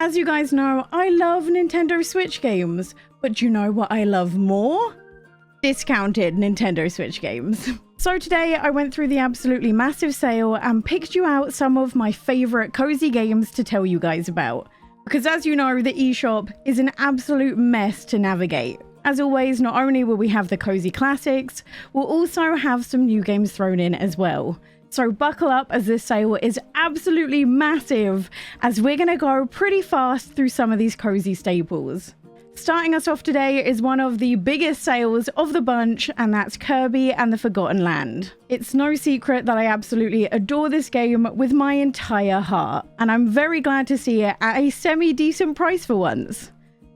As you guys know, I love Nintendo Switch games, but do you know what I love more? Discounted Nintendo Switch games. So today I went through the absolutely massive sale and picked you out some of my favorite cozy games to tell you guys about. Because as you know, the eShop is an absolute mess to navigate. As always, not only will we have the cozy classics, we'll also have some new games thrown in as well. So buckle up as this sale is absolutely massive, as we're going to go pretty fast through some of these cozy staples. Starting us off today is one of the biggest sales of the bunch, and that's Kirby and the Forgotten Land. It's no secret that I absolutely adore this game with my entire heart, and I'm very glad to see it at a semi-decent price for once.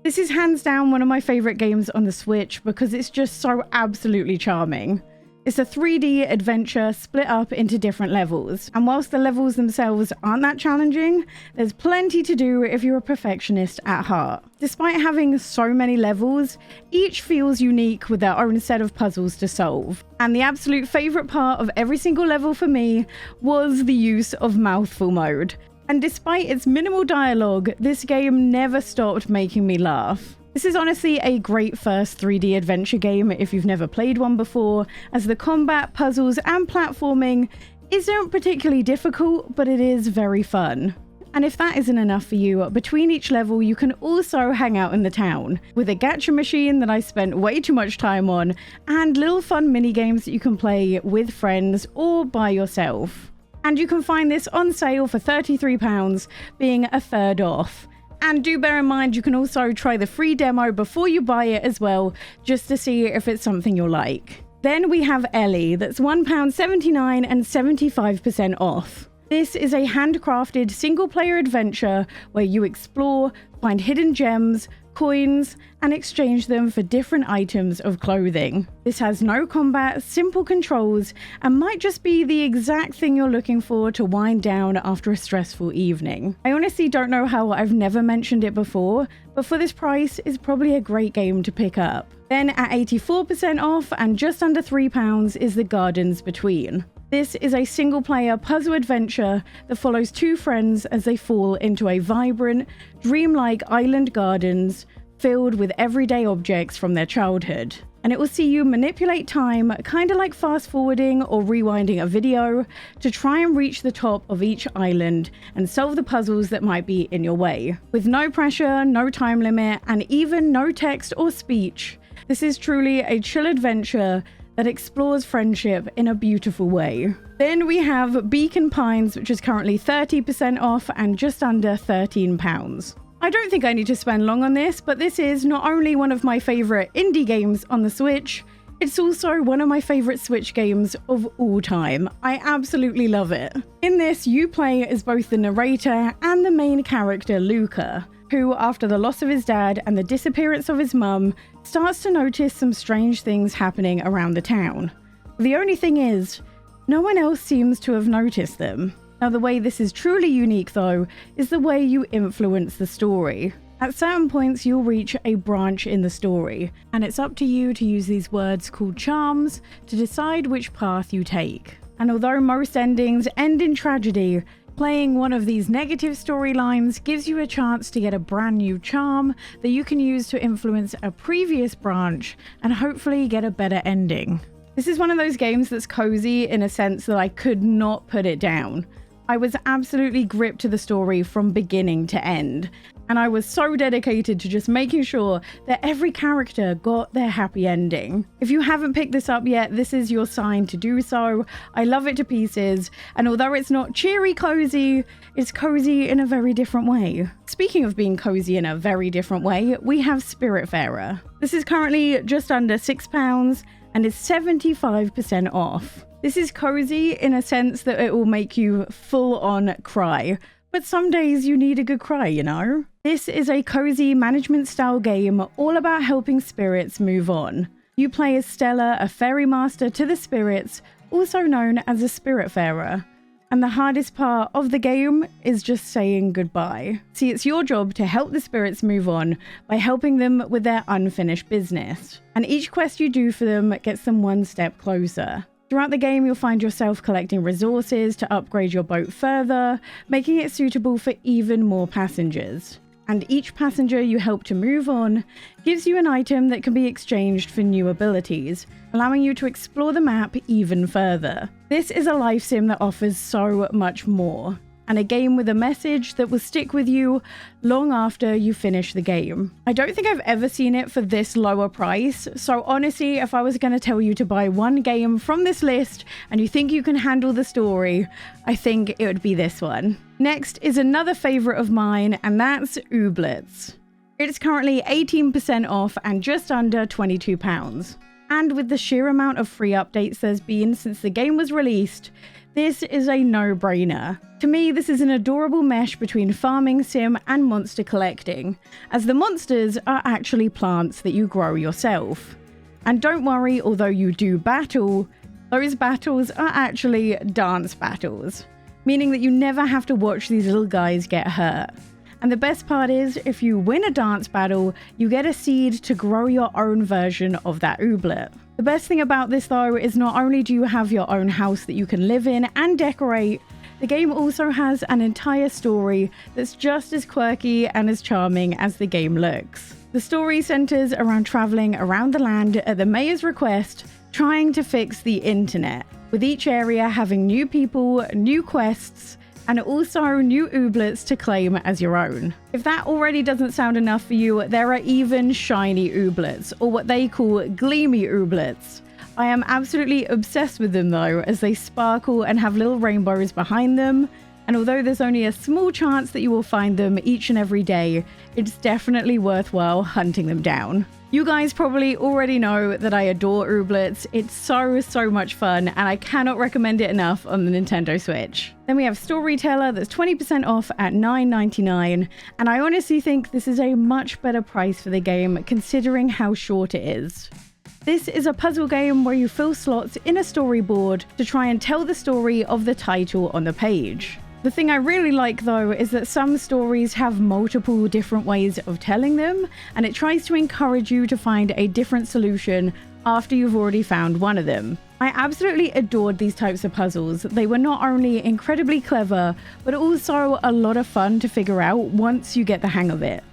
This is hands down one of my favourite games on the Switch because it's just so absolutely charming. It's a 3D adventure split up into different levels, and whilst the levels themselves aren't that challenging, there's plenty to do if you're a perfectionist at heart. Despite having so many levels, each feels unique with their own set of puzzles to solve. And the absolute favourite part of every single level for me was the use of mouthful mode. And despite its minimal dialogue, this game never stopped making me laugh. This is honestly a great first 3D adventure game if you've never played one before, as the combat, puzzles and platforming isn't particularly difficult, but it is very fun. And if that isn't enough for you, between each level you can also hang out in the town, with a gacha machine that I spent way too much time on, and little fun mini games that you can play with friends or by yourself. And you can find this on sale for £33, being a third off. And do bear in mind, you can also try the free demo before you buy it as well, just to see if it's something you'll like. Then we have Elli, that's £1.79 and 75% off. This is a handcrafted single-player adventure where you explore, find hidden gems, coins, and exchange them for different items of clothing. This has no combat, simple controls, and might just be the exact thing you're looking for to wind down after a stressful evening. I honestly don't know how I've never mentioned it before, but for this price, it's probably a great game to pick up. Then at 84% off and just under £3 is The Gardens Between. This is a single-player puzzle adventure that follows two friends as they fall into a vibrant, dreamlike island gardens filled with everyday objects from their childhood. And it will see you manipulate time, kind of like fast-forwarding or rewinding a video, to try and reach the top of each island and solve the puzzles that might be in your way. With no pressure, no time limit, and even no text or speech, this is truly a chill adventure that explores friendship in a beautiful way. Then we have Beacon Pines, which is currently 30% off and just under £13. I don't think I need to spend long on this, but this is not only one of my favourite indie games on the Switch, it's also one of my favourite Switch games of all time. I absolutely love it. In this, you play as both the narrator and the main character, Luca, who, after the loss of his dad and the disappearance of his mum, starts to notice some strange things happening around the town. The only thing is, no one else seems to have noticed them. Now, the way this is truly unique, though, is the way you influence the story. At certain points, you'll reach a branch in the story, and it's up to you to use these words called charms to decide which path you take. And although most endings end in tragedy, playing one of these negative storylines gives you a chance to get a brand new charm that you can use to influence a previous branch and hopefully get a better ending. This is one of those games that's cozy in a sense that I could not put it down. I was absolutely gripped to the story from beginning to end, and I was so dedicated to just making sure that every character got their happy ending. If you haven't picked this up yet, this is your sign to do so. I love it to pieces, and although it's not cheery cozy, it's cozy in a very different way. Speaking of being cozy in a very different way, we have Spiritfarer. This is currently just under £6 and is 75% off. This is cozy in a sense that it will make you full-on cry, but some days you need a good cry, you know? This is a cozy management-style game all about helping spirits move on. You play as Stella, a fairy master to the spirits, also known as a Spiritfarer. And the hardest part of the game is just saying goodbye. See, it's your job to help the spirits move on by helping them with their unfinished business. And each quest you do for them gets them one step closer. Throughout the game, you'll find yourself collecting resources to upgrade your boat further, making it suitable for even more passengers. and each passenger you help to move on gives you an item that can be exchanged for new abilities, allowing you to explore the map even further. This is a life sim that offers so much more, and a game with a message that will stick with you long after you finish the game. I don't think I've ever seen it for this lower price, so honestly, if I was going to tell you to buy one game from this list and you think you can handle the story, I think it would be this one. Next is another favourite of mine, and that's Ooblets. It's currently 18% off and just under £22. And with the sheer amount of free updates there's been since the game was released, this is a no-brainer. To me, this is an adorable mesh between farming sim and monster collecting, as the monsters are actually plants that you grow yourself. And don't worry, although you do battle, those battles are actually dance battles, meaning that you never have to watch these little guys get hurt. And the best part is, if you win a dance battle, you get a seed to grow your own version of that ooblet. The best thing about this though is not only do you have your own house that you can live in and decorate, the game also has an entire story that's just as quirky and as charming as the game looks. The story centers around traveling around the land at the mayor's request, trying to fix the internet, with each area having new people, new quests, and also new ooblets to claim as your own. If that already doesn't sound enough for you, there are even shiny ooblets, or what they call gleamy ooblets. I am absolutely obsessed with them though, as they sparkle and have little rainbows behind them, and although there's only a small chance that you will find them each and every day, it's definitely worthwhile hunting them down. You guys probably already know that I adore Ooblets. It's so much fun, and I cannot recommend it enough on the Nintendo Switch. Then we have Storyteller that's 20% off at $9.99, and I honestly think this is a much better price for the game considering how short it is. This is a puzzle game where you fill slots in a storyboard to try and tell the story of the title on the page. The thing I really like though is that some stories have multiple different ways of telling them, and it tries to encourage you to find a different solution after you've already found one of them. I absolutely adored these types of puzzles. They were not only incredibly clever, but also a lot of fun to figure out once you get the hang of it.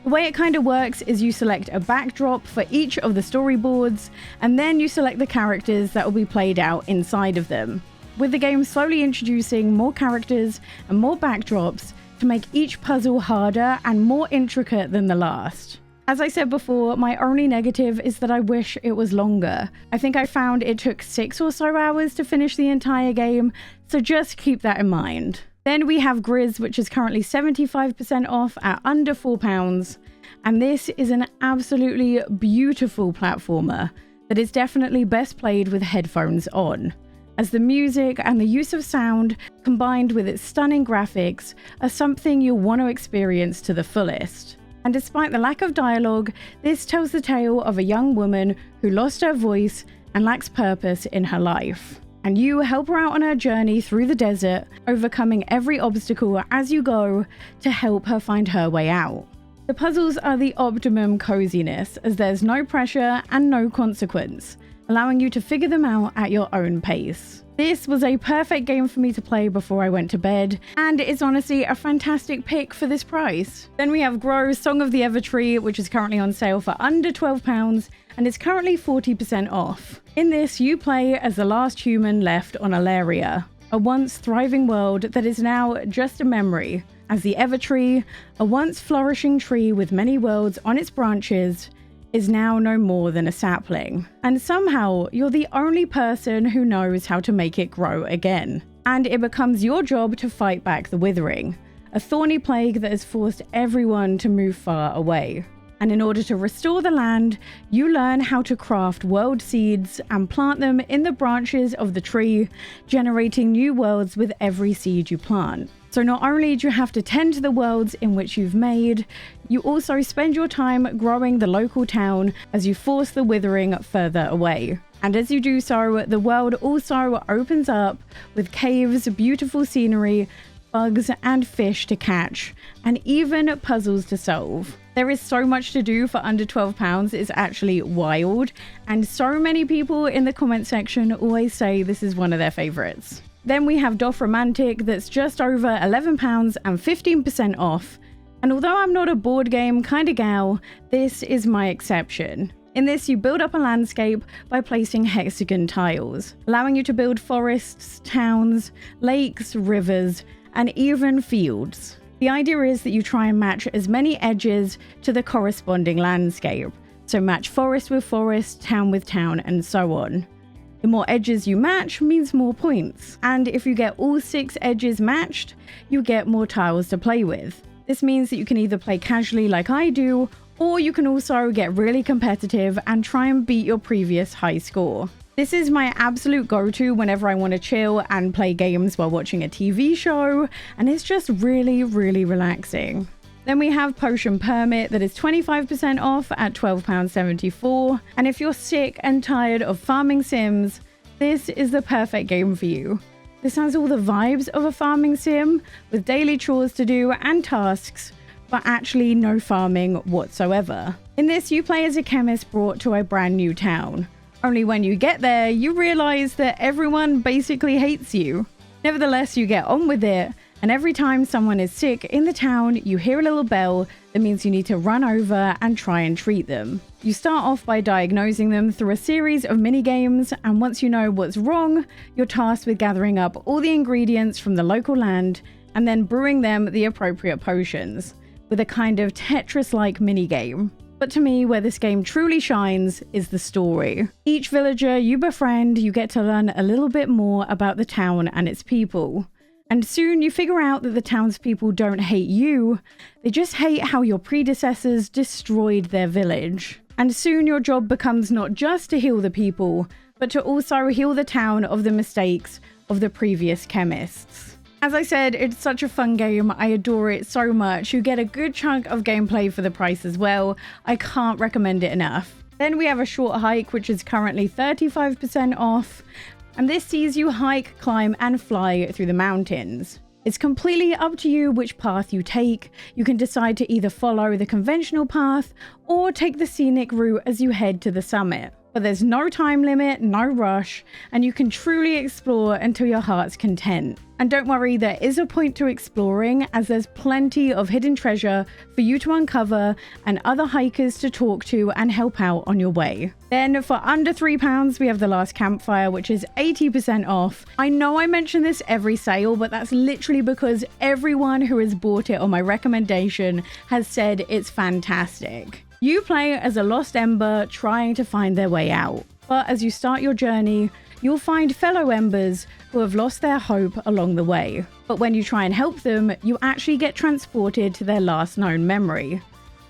The way it kind of works is you select a backdrop for each of the storyboards, and then you select the characters that will be played out inside of them, with the game slowly introducing more characters and more backdrops to make each puzzle harder and more intricate than the last. As I said before, my only negative is that I wish it was longer. I think I found it took 6 or so hours to finish the entire game, so just keep that in mind. Then we have Gris, which is currently 75% off at under £4, and this is an absolutely beautiful platformer that is definitely best played with headphones on, as the music and the use of sound, combined with its stunning graphics, are something you'll want to experience to the fullest. And despite the lack of dialogue, this tells the tale of a young woman who lost her voice and lacks purpose in her life. And you help her out on her journey through the desert, overcoming every obstacle as you go to help her find her way out. The puzzles are the optimum coziness, as there's no pressure and no consequence, allowing you to figure them out at your own pace. This was a perfect game for me to play before I went to bed, and it's honestly a fantastic pick for this price. Then we have Grow Song of the Evertree, which is currently on sale for under £12, and is currently 40% off. In this, you play as the last human left on Alleria, a once thriving world that is now just a memory, as the Evertree, a once flourishing tree with many worlds on its branches, is now no more than a sapling. And somehow, you're the only person who knows how to make it grow again. And it becomes your job to fight back the withering, a thorny plague that has forced everyone to move far away. And in order to restore the land, you learn how to craft world seeds and plant them in the branches of the tree, generating new worlds with every seed you plant. So not only do you have to tend to the worlds in which you've made, you also spend your time growing the local town as you force the withering further away. And as you do so, the world also opens up with caves, beautiful scenery, bugs and fish to catch, and even puzzles to solve. There is so much to do for under £12, it's actually wild, and so many people in the comment section always say this is one of their favourites. Then we have Drofromantik that's just over £11 and 15% off, And although I'm not a board game kind of gal, this is my exception. In this, you build up a landscape by placing hexagon tiles, allowing you to build forests, towns, lakes, rivers, and even fields. The idea is that you try and match as many edges to the corresponding landscape. So match forest with forest, town with town, and so on. The more edges you match means more points. And if you get all 6 edges matched, you get more tiles to play with. This means that you can either play casually like I do, or you can also get really competitive and try and beat your previous high score. This is my absolute go-to whenever I want to chill and play games while watching a TV show, and it's just really, really relaxing. Then we have Potion Permit that is 25% off at £12.74, and if you're sick and tired of farming sims, this is the perfect game for you. This has all the vibes of a farming sim, with daily chores to do and tasks, but actually no farming whatsoever. In this, you play as a chemist brought to a brand new town. Only when you get there, you realize that everyone basically hates you. Nevertheless, you get on with it, and every time someone is sick in the town, you hear a little bell that means you need to run over and try and treat them. You start off by diagnosing them through a series of mini-games, and once you know what's wrong, you're tasked with gathering up all the ingredients from the local land and then brewing them the appropriate potions, with a kind of Tetris-like mini-game. But to me, where this game truly shines is the story. Each villager you befriend, you get to learn a little bit more about the town and its people. And soon you figure out that the townspeople don't hate you, they just hate how your predecessors destroyed their village. And soon your job becomes not just to heal the people, but to also heal the town of the mistakes of the previous chemists. As I said, it's such a fun game, I adore it so much. You get a good chunk of gameplay for the price as well. I can't recommend it enough. Then we have a short hike, which is currently 35% off. And this sees you hike, climb, and fly through the mountains. It's completely up to you which path you take. You can decide to either follow the conventional path or take the scenic route as you head to the summit. But there's no time limit, no rush, and you can truly explore until your heart's content. And don't worry, there is a point to exploring, as there's plenty of hidden treasure for you to uncover and other hikers to talk to and help out on your way. Then for under £3, we have the Last Campfire, which is 80% off. I know I mention this every sale, but that's literally because everyone who has bought it on my recommendation has said it's fantastic. You play as a lost ember trying to find their way out. But as you start your journey, you'll find fellow embers who have lost their hope along the way. But when you try and help them, you actually get transported to their last known memory.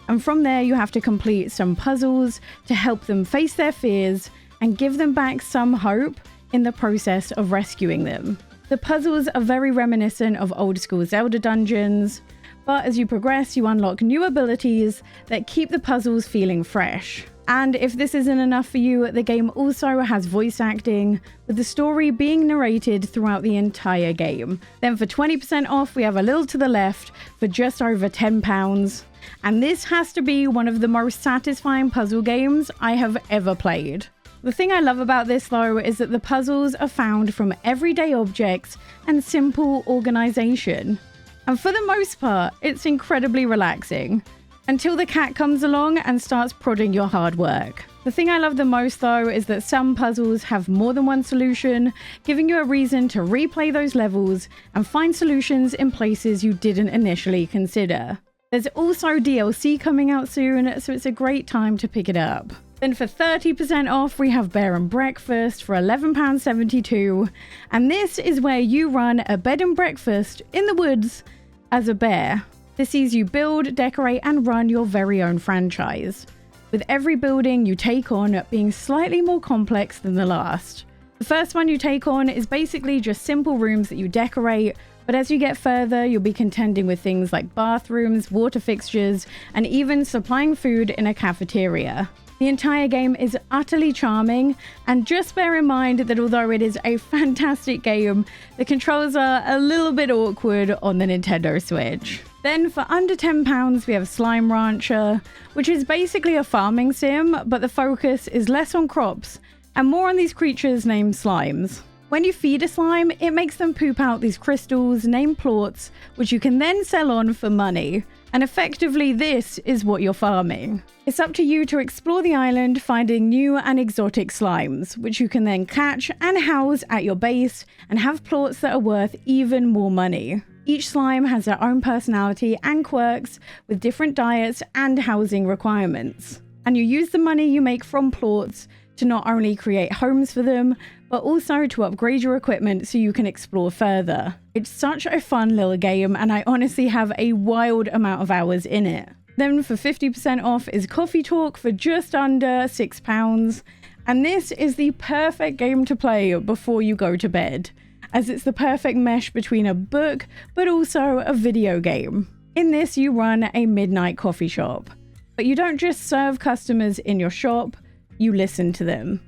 And from there, you have to complete some puzzles to help them face their fears and give them back some hope in the process of rescuing them. The puzzles are very reminiscent of old school Zelda dungeons, but as you progress, you unlock new abilities that keep the puzzles feeling fresh. And if this isn't enough for you, the game also has voice acting, with the story being narrated throughout the entire game. Then for 20% off, we have A Little to the Left for just over £10. And this has to be one of the most satisfying puzzle games I have ever played. The thing I love about this though is that the puzzles are found from everyday objects and simple organization. And for the most part, it's incredibly relaxing. Until the cat comes along and starts prodding your hard work. The thing I love the most though is that some puzzles have more than one solution, giving you a reason to replay those levels and find solutions in places you didn't initially consider. There's also DLC coming out soon, so it's a great time to pick it up. Then for 30% off, we have Bear and Breakfast for £11.72, and this is where you run a bed and breakfast in the woods as a bear. This sees you build, decorate, and run your very own franchise, with every building you take on being slightly more complex than the last. The first one you take on is basically just simple rooms that you decorate, but as you get further, you'll be contending with things like bathrooms, water fixtures, and even supplying food in a cafeteria. The entire game is utterly charming, and just bear in mind that although it is a fantastic game, the controls are a little bit awkward on the Nintendo Switch. Then for under £10, we have Slime Rancher, which is basically a farming sim, but the focus is less on crops and more on these creatures named slimes. When you feed a slime, it makes them poop out these crystals named plorts, which you can then sell on for money. And effectively, this is what you're farming. It's up to you to explore the island, finding new and exotic slimes, which you can then catch and house at your base and have plots that are worth even more money. Each slime has their own personality and quirks with different diets and housing requirements. And you use the money you make from plots to not only create homes for them, but also to upgrade your equipment so you can explore further. It's such a fun little game, and I honestly have a wild amount of hours in it. Then for 50% off is Coffee Talk for just under £6. And this is the perfect game to play before you go to bed, as it's the perfect mesh between a book but also a video game. In this, you run a midnight coffee shop, but you don't just serve customers in your shop, you listen to them.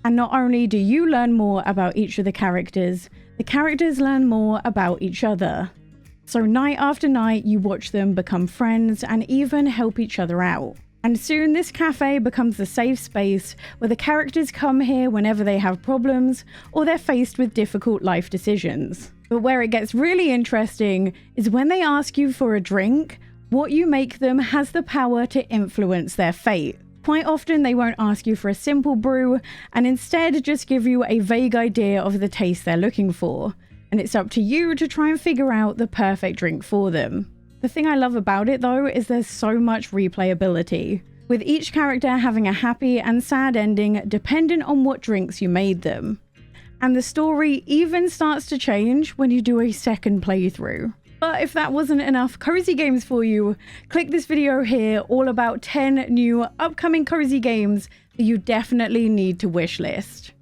And not only do you learn more about each of the characters learn more about each other. So night after night, you watch them become friends and even help each other out. And soon this cafe becomes a safe space where the characters come here whenever they have problems or they're faced with difficult life decisions. But where it gets really interesting is when they ask you for a drink, what you make them has the power to influence their fate. Quite often they won't ask you for a simple brew and instead just give you a vague idea of the taste they're looking for. And it's up to you to try and figure out the perfect drink for them. The thing I love about it though is there's so much replayability, with each character having a happy and sad ending dependent on what drinks you made them. And the story even starts to change when you do a second playthrough. But if that wasn't enough cozy games for you, click this video here all about 10 new upcoming cozy games that you definitely need to wishlist.